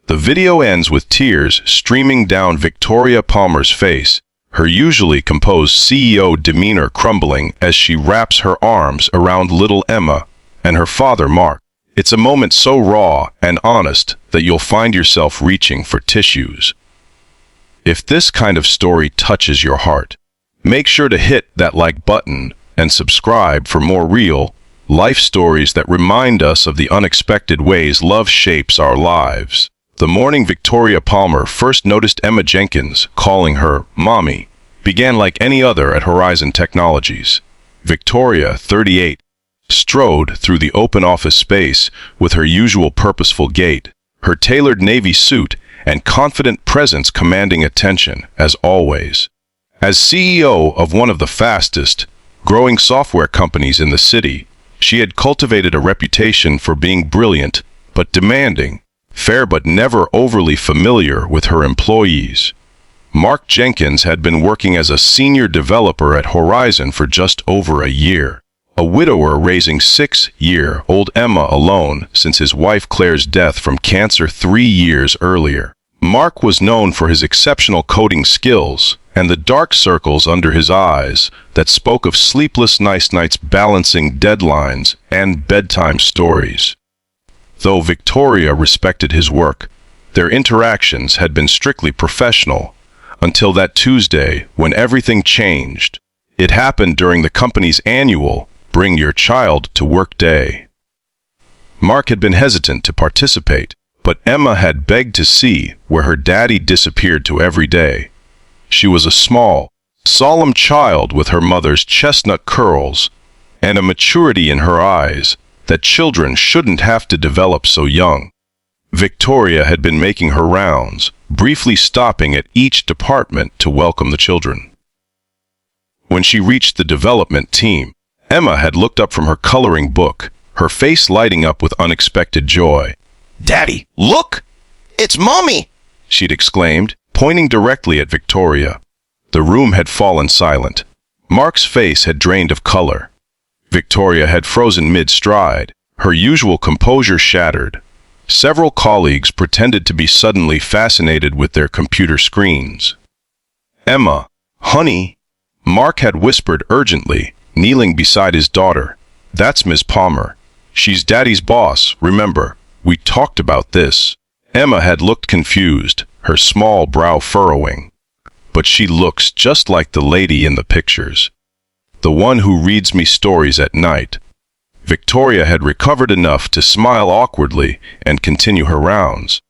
The video ends with tears streaming down Victoria Palmer's face, her usually composed CEO demeanor crumbling as she wraps her arms around little Emma and her father Mark. It's a moment so raw and honest that you'll find yourself reaching for tissues. If this kind of story touches your heart, make sure to hit that like button and subscribe for more real life stories that remind us of the unexpected ways love shapes our lives. The morning Victoria Palmer first noticed Emma Jenkins calling her Mommy began like any other at Horizon Technologies. Victoria, 38, strode through the open office space with her usual purposeful gait, her tailored navy suit and confident presence commanding attention, as always. As CEO of one of the fastest growing software companies in the city, she had cultivated a reputation for being brilliant but demanding, fair but never overly familiar with her employees. Mark Jenkins had been working as a senior developer at Horizon for just over a year, a widower raising 6-year-old Emma alone since his wife Claire's death from cancer 3 years earlier. Mark was known for his exceptional coding skills and the dark circles under his eyes that spoke of sleepless nights balancing deadlines and bedtime stories. Though Victoria respected his work, their interactions had been strictly professional until that Tuesday when everything changed. It happened during the company's annual Bring Your Child to Work Day. Mark had been hesitant to participate, but Emma had begged to see where her daddy disappeared to every day. She was a small, solemn child with her mother's chestnut curls and a maturity in her eyes that children shouldn't have to develop so young. Victoria had been making her rounds, briefly stopping at each department to welcome the children. When she reached the development team, Emma had looked up from her coloring book, her face lighting up with unexpected joy. "Daddy, look! It's Mommy!" she'd exclaimed, pointing directly at Victoria. The room had fallen silent. Mark's face had drained of color. Victoria had frozen mid-stride, her usual composure shattered. Several colleagues pretended to be suddenly fascinated with their computer screens. "Emma, honey," Mark had whispered urgently, kneeling beside his daughter. "That's Miss Palmer. She's Daddy's boss, remember. We talked about this." Emma had looked confused, her small brow furrowing. "But she looks just like the lady in the pictures. The one who reads me stories at night." Victoria had recovered enough to smile awkwardly and continue her rounds,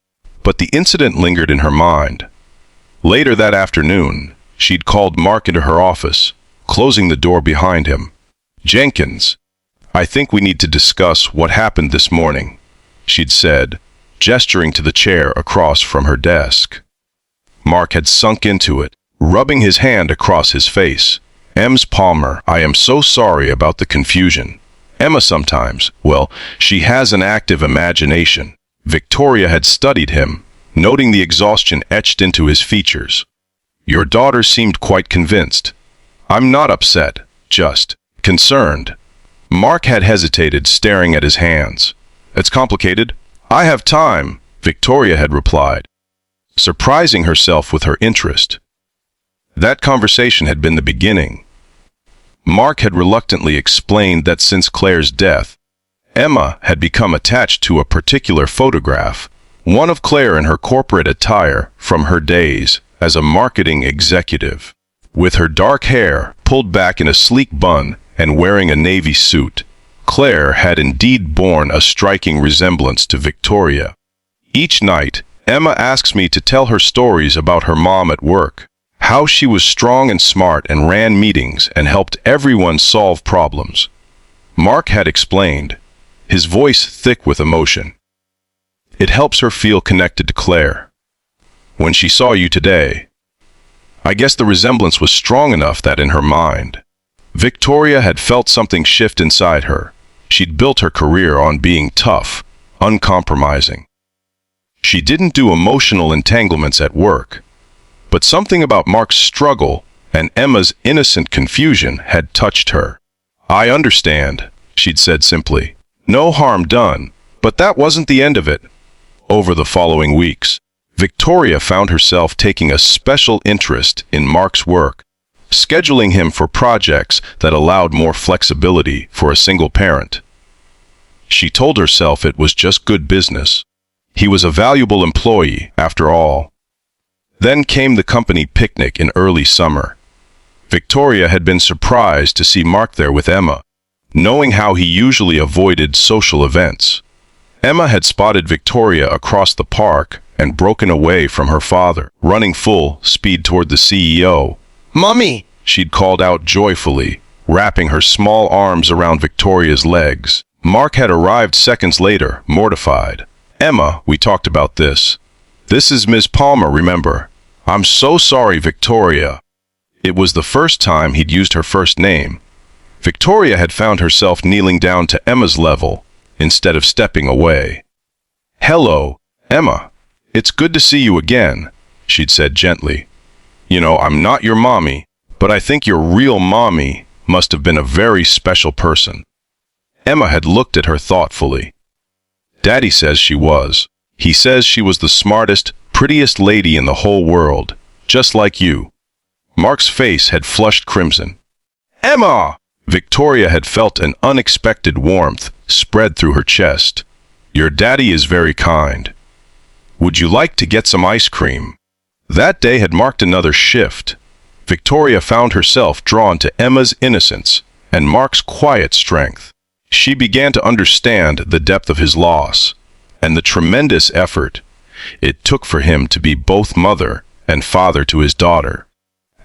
but the incident lingered in her mind. Later that afternoon, she'd called Mark into her office, closing the door behind him. "Jenkins, I think we need to discuss what happened this morning," she'd said, gesturing to the chair across from her desk. Mark had sunk into it, rubbing his hand across his face. "Ms. Palmer, I am so sorry about the confusion. Emma sometimes, well, she has an active imagination." Victoria had studied him, noting the exhaustion etched into his features. "Your daughter seemed quite convinced." "I'm not upset, just concerned." Mark had hesitated, staring at his hands. "It's complicated. I have time," Victoria had replied, surprising herself with her interest. That conversation had been the beginning. Mark had reluctantly explained that since Claire's death, Emma had become attached to a particular photograph, one of Claire in her corporate attire from her days as a marketing executive. With her dark hair pulled back in a sleek bun and wearing a navy suit, Claire had indeed borne a striking resemblance to Victoria. Each night, Emma asks me to tell her stories about her mom at work, how she was strong and smart and ran meetings and helped everyone solve problems. Mark had explained, his voice thick with emotion. "It helps her feel connected to Claire. When she saw you today, I guess the resemblance was strong enough that in her mind, Victoria had felt something shift inside her. She'd built her career on being tough, uncompromising. She didn't do emotional entanglements at work, but something about Mark's struggle and Emma's innocent confusion had touched her. "I understand," she'd said simply. "No harm done, but that wasn't the end of it. Over the following weeks, Victoria found herself taking a special interest in Mark's work, scheduling him for projects that allowed more flexibility for a single parent. She told herself it was just good business. He was a valuable employee, after all. Then came the company picnic in early summer. Victoria had been surprised to see Mark there with Emma, knowing how he usually avoided social events. Emma had spotted Victoria across the park and broken away from her father, running full speed toward the CEO. "Mommy!" She'd called out joyfully, wrapping her small arms around Victoria's legs. Mark had arrived seconds later, mortified. "Emma, we talked about this. This is Ms. Palmer, remember? I'm so sorry, Victoria." It was the first time he'd used her first name. Victoria had found herself kneeling down to Emma's level instead of stepping away. "Hello, Emma. It's good to see you again," she'd said gently. "You know, I'm not your mommy, but I think your real mommy must have been a very special person." Emma had looked at her thoughtfully. "Daddy says she was. He says she was the smartest, prettiest lady in the whole world, just like you." Mark's face had flushed crimson. "Emma!" Victoria had felt an unexpected warmth spread through her chest. "Your daddy is very kind. Would you like to get some ice cream?" That day had marked another shift. Victoria found herself drawn to Emma's innocence and Mark's quiet strength. She began to understand the depth of his loss and the tremendous effort it took for him to be both mother and father to his daughter.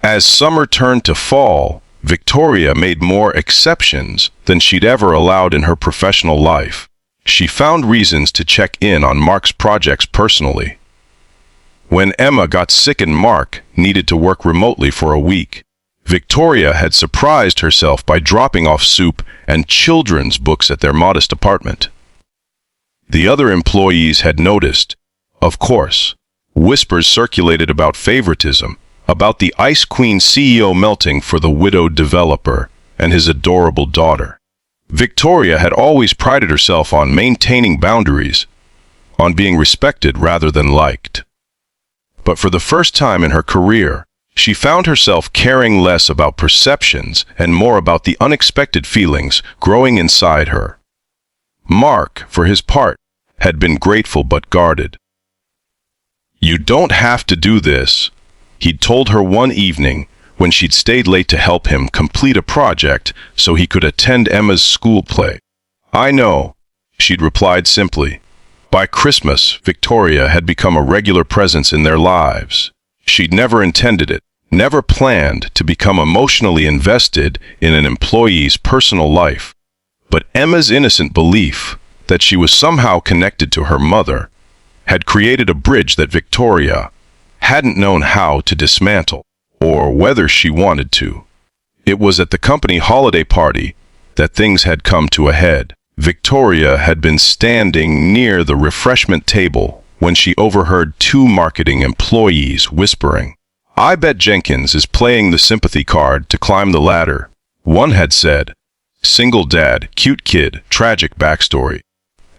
As summer turned to fall, Victoria made more exceptions than she'd ever allowed in her professional life. She found reasons to check in on Mark's projects personally. When Emma got sick and Mark needed to work remotely for a week, Victoria had surprised herself by dropping off soup and children's books at their modest apartment. The other employees had noticed, of course. Whispers circulated about favoritism, about the Ice Queen CEO melting for the widowed developer and his adorable daughter. Victoria had always prided herself on maintaining boundaries, on being respected rather than liked. But for the first time in her career, she found herself caring less about perceptions and more about the unexpected feelings growing inside her. Mark, for his part, had been grateful but guarded. "You don't have to do this," he'd told her one evening when she'd stayed late to help him complete a project so he could attend Emma's school play. "I know," she'd replied simply. By Christmas, Victoria had become a regular presence in their lives. She'd never intended it, never planned to become emotionally invested in an employee's personal life. But Emma's innocent belief that she was somehow connected to her mother had created a bridge that Victoria hadn't known how to dismantle, or whether she wanted to. It was at the company holiday party that things had come to a head. Victoria had been standing near the refreshment table when she overheard two marketing employees whispering, "I bet Jenkins is playing the sympathy card to climb the ladder." One had said, "Single dad, cute kid, tragic backstory.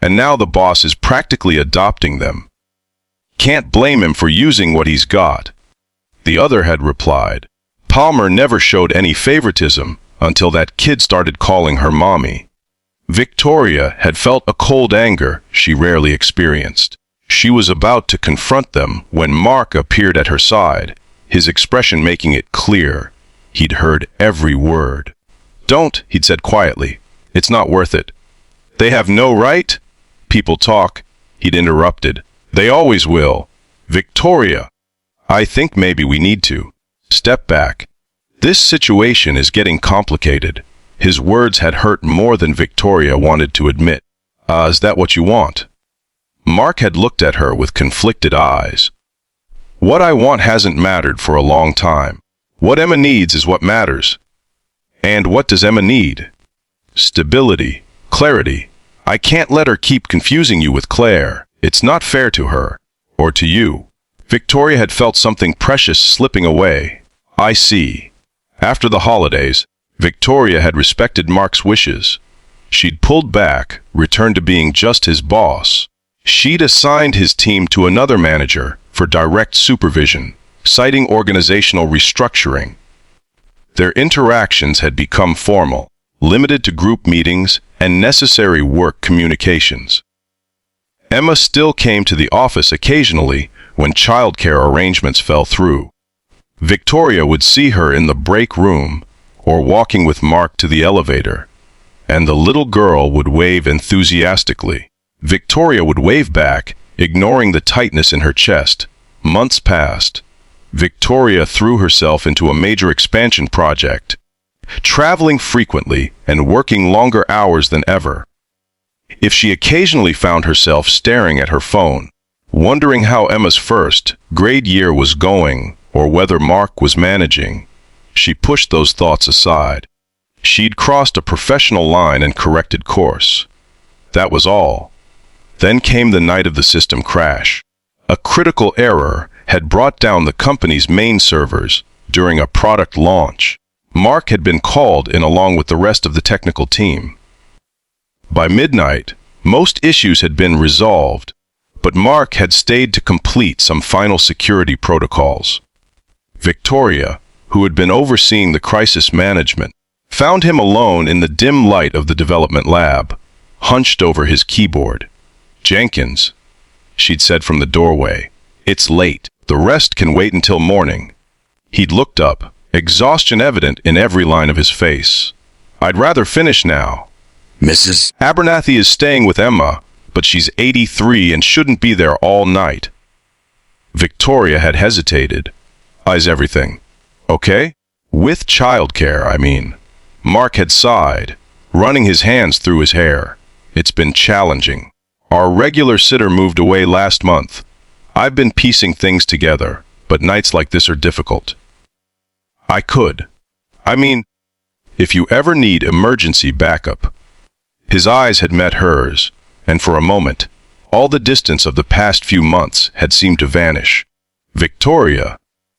And now the boss is practically adopting them. Can't blame him for using what he's got." The other had replied, "Palmer never showed any favoritism until that kid started calling her mommy." Victoria had felt a cold anger she rarely experienced. She was about to confront them when Mark appeared at her side, his expression making it clear he'd heard every word. "Don't," he'd said quietly. "It's not worth it." "They have no right?" "People talk," he'd interrupted. "They always will." "Victoria, I think maybe we need to step back. This situation is getting complicated." His words had hurt more than Victoria wanted to admit. Is that what you want?" Mark had looked at her with conflicted eyes. "What I want hasn't mattered for a long time. What Emma needs is what matters." "And what does Emma need?" "Stability, clarity. I can't let her keep confusing you with Claire. It's not fair to her, or to you." Victoria had felt something precious slipping away. "I see." After the holidays, Victoria had respected Mark's wishes. She'd pulled back, returned to being just his boss. She'd assigned his team to another manager for direct supervision, citing organizational restructuring. Their interactions had become formal, limited to group meetings and necessary work communications. Emma still came to the office occasionally when childcare arrangements fell through. Victoria would see her in the break room or walking with Mark to the elevator, and the little girl would wave enthusiastically. Victoria would wave back, ignoring the tightness in her chest. Months passed. Victoria threw herself into a major expansion project, traveling frequently and working longer hours than ever. If she occasionally found herself staring at her phone, wondering how Emma's first grade year was going or whether Mark was managing, she pushed those thoughts aside. She'd crossed a professional line and corrected course. That was all. Then came the night of the system crash. A critical error had brought down the company's main servers during a product launch. Mark had been called in along with the rest of the technical team. By midnight, most issues had been resolved, but Mark had stayed to complete some final security protocols. Victoria, who had been overseeing the crisis management, found him alone in the dim light of the development lab, hunched over his keyboard. "Jenkins," she'd said from the doorway, "it's late. The rest can wait until morning." He'd looked up, exhaustion evident in every line of his face. "I'd rather finish now. Mrs. Abernathy is staying with Emma, but she's 83 and shouldn't be there all night." Victoria had hesitated. "Is everything okay? With childcare, I mean." Mark had sighed, running his hands through his hair. "It's been challenging. Our regular sitter moved away last month. I've been piecing things together, but nights like this are difficult. I mean, if you ever need emergency backup." His eyes had met hers, and for a moment, all the distance of the past few months had seemed to vanish. "Victoria."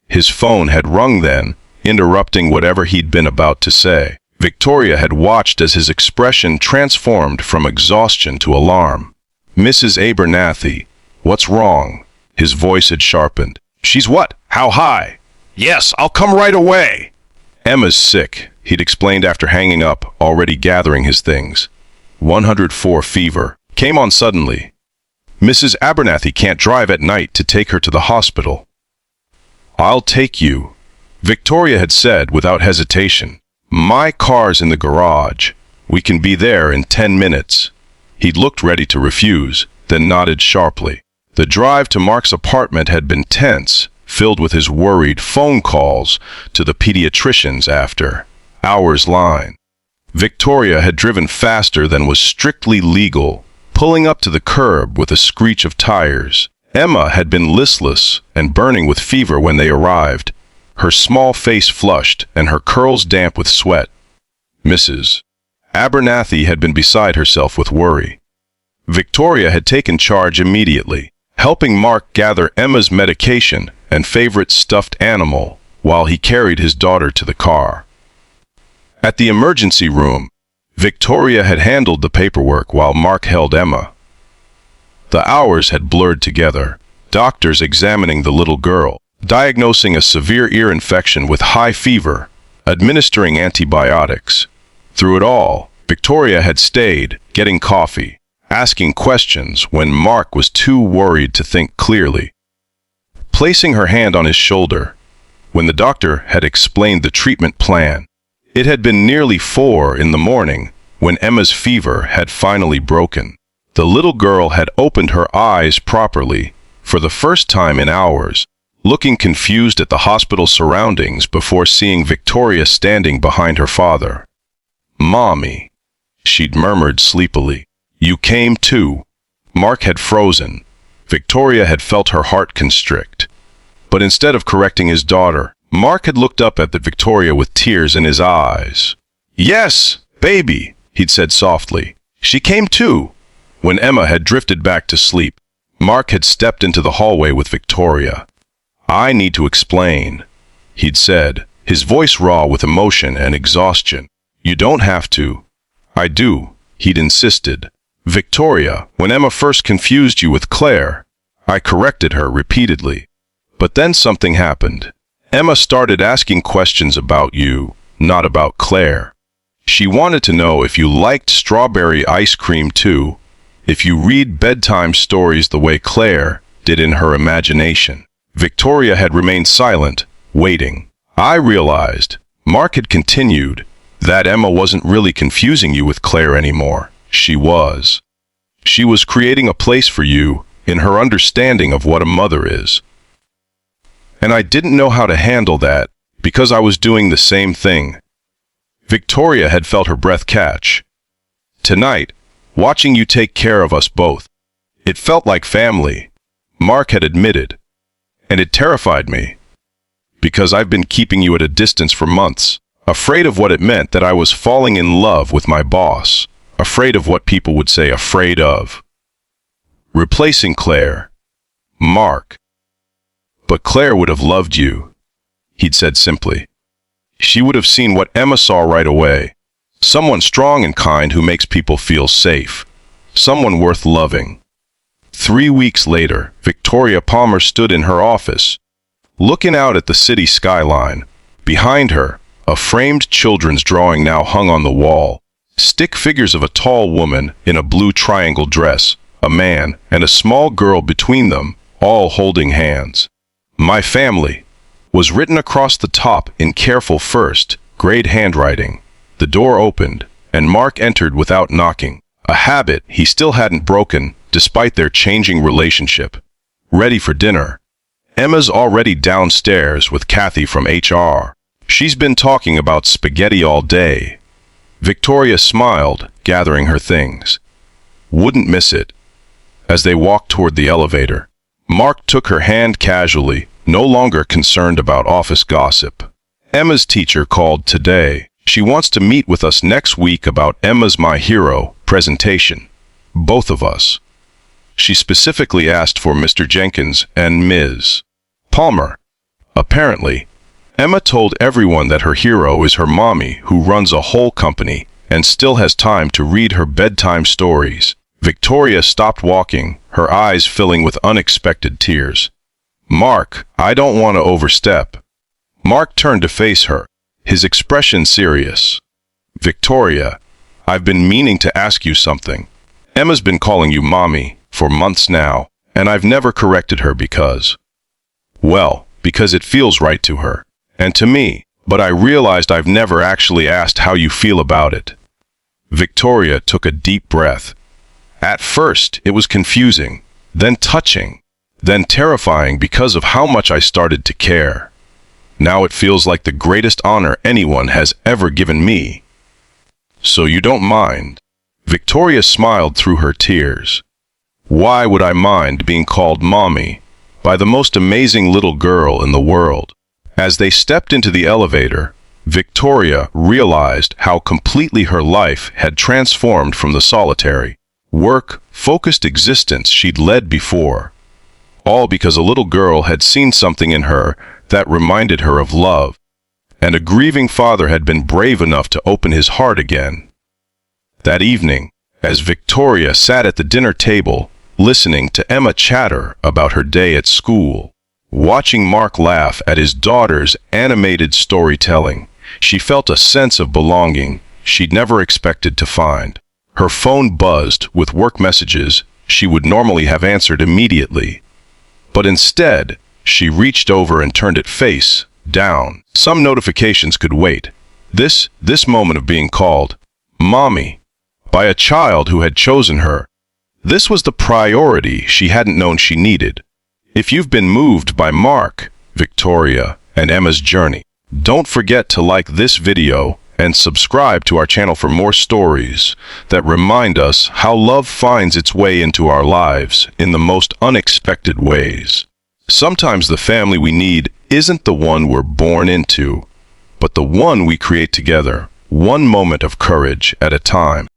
His phone had rung then, interrupting whatever he'd been about to say. Victoria had watched as his expression transformed from exhaustion to alarm. "Mrs. Abernathy, what's wrong?" His voice had sharpened. "She's what? How high?" "Yes, I'll come right away." "Emma's sick," he'd explained after hanging up, already gathering his things. 104 fever. Came on suddenly. "Mrs. Abernathy can't drive at night to take her to the hospital." "I'll take you," Victoria had said without hesitation. "My car's in the garage. We can be there in 10 minutes. He'd looked ready to refuse, then nodded sharply. The drive to Mark's apartment had been tense, filled with his worried phone calls to the pediatricians after hours line. Victoria had driven faster than was strictly legal, pulling up to the curb with a screech of tires. Emma had been listless and burning with fever when they arrived, her small face flushed and her curls damp with sweat. Mrs. Abernathy had been beside herself with worry. Victoria had taken charge immediately, helping Mark gather Emma's medication and favorite stuffed animal while he carried his daughter to the car. At the emergency room, Victoria had handled the paperwork while Mark held Emma. The hours had blurred together, doctors examining the little girl, diagnosing a severe ear infection with high fever, administering antibiotics. Through it all, Victoria had stayed, getting coffee, asking questions when Mark was too worried to think clearly. Placing her hand on his shoulder, when the doctor had explained the treatment plan, it had been nearly 4 in the morning when Emma's fever had finally broken. The little girl had opened her eyes properly for the first time in hours, looking confused at the hospital surroundings before seeing Victoria standing behind her father. "Mommy," she'd murmured sleepily. "You came too." Mark had frozen. Victoria had felt her heart constrict. But instead of correcting his daughter, Mark had looked up at Victoria with tears in his eyes. "Yes, baby," he'd said softly. "She came too." When Emma had drifted back to sleep, Mark had stepped into the hallway with Victoria. "I need to explain," he'd said, his voice raw with emotion and exhaustion. "You don't have to." "I do," he'd insisted. Victoria, when Emma first confused you with Claire, I corrected her repeatedly. But then something happened. Emma started asking questions about you, not about Claire. She wanted to know if you liked strawberry ice cream too, if you read bedtime stories the way Claire did in her imagination. Victoria had remained silent, waiting. I realized, Mark had continued, that Emma wasn't really confusing you with Claire anymore. She was. She was creating a place for you in her understanding of what a mother is. And I didn't know how to handle that because I was doing the same thing. Victoria had felt her breath catch. Tonight, watching you take care of us both, it felt like family, Mark had admitted, and it terrified me. Because I've been keeping you at a distance for months, afraid of what it meant that I was falling in love with my boss, afraid of what people would say afraid of. Replacing Claire. Mark. But Claire would have loved you, he'd said simply. She would have seen what Emma saw right away. Someone strong and kind who makes people feel safe. Someone worth loving. 3 weeks later, Victoria Palmer stood in her office, looking out at the city skyline. Behind her, a framed children's drawing now hung on the wall. Stick figures of a tall woman in a blue triangle dress, a man, and a small girl between them, all holding hands. My family was written across the top in careful first grade handwriting. The door opened, and Mark entered without knocking, a habit he still hadn't broken despite their changing relationship. Ready for dinner. Emma's already downstairs with Kathy from HR. She's been talking about spaghetti all day. Victoria smiled, gathering her things. Wouldn't miss it. As they walked toward the elevator, Mark took her hand casually, no longer concerned about office gossip. Emma's teacher called today. She wants to meet with us next week about Emma's My Hero presentation. Both of us. She specifically asked for Mr. Jenkins and Ms. Palmer. Apparently, Emma told everyone that her hero is her mommy, who runs a whole company and still has time to read her bedtime stories. Victoria stopped walking, her eyes filling with unexpected tears. Mark, I don't want to overstep. Mark turned to face her, his expression serious. Victoria, I've been meaning to ask you something. Emma's been calling you mommy for months now, and I've never corrected her because it feels right to her, and to me, but I realized I've never actually asked how you feel about it. Victoria took a deep breath. At first, it was confusing, then touching, then terrifying because of how much I started to care. Now it feels like the greatest honor anyone has ever given me. So you don't mind? Victoria smiled through her tears. Why would I mind being called mommy by the most amazing little girl in the world? As they stepped into the elevator, Victoria realized how completely her life had transformed from the solitary, work-focused existence she'd led before. All because a little girl had seen something in her that reminded her of love, and a grieving father had been brave enough to open his heart again. That evening, as Victoria sat at the dinner table, listening to Emma chatter about her day at school, watching Mark laugh at his daughter's animated storytelling, she felt a sense of belonging she'd never expected to find. Her phone buzzed with work messages she would normally have answered immediately. But instead, she reached over and turned it face down. Some notifications could wait. This moment of being called mommy by a child who had chosen her. This was the priority she hadn't known she needed. If you've been moved by Mark, Victoria, and Emma's journey, don't forget to like this video and subscribe to our channel for more stories that remind us how love finds its way into our lives in the most unexpected ways. Sometimes the family we need isn't the one we're born into, but the one we create together, one moment of courage at a time.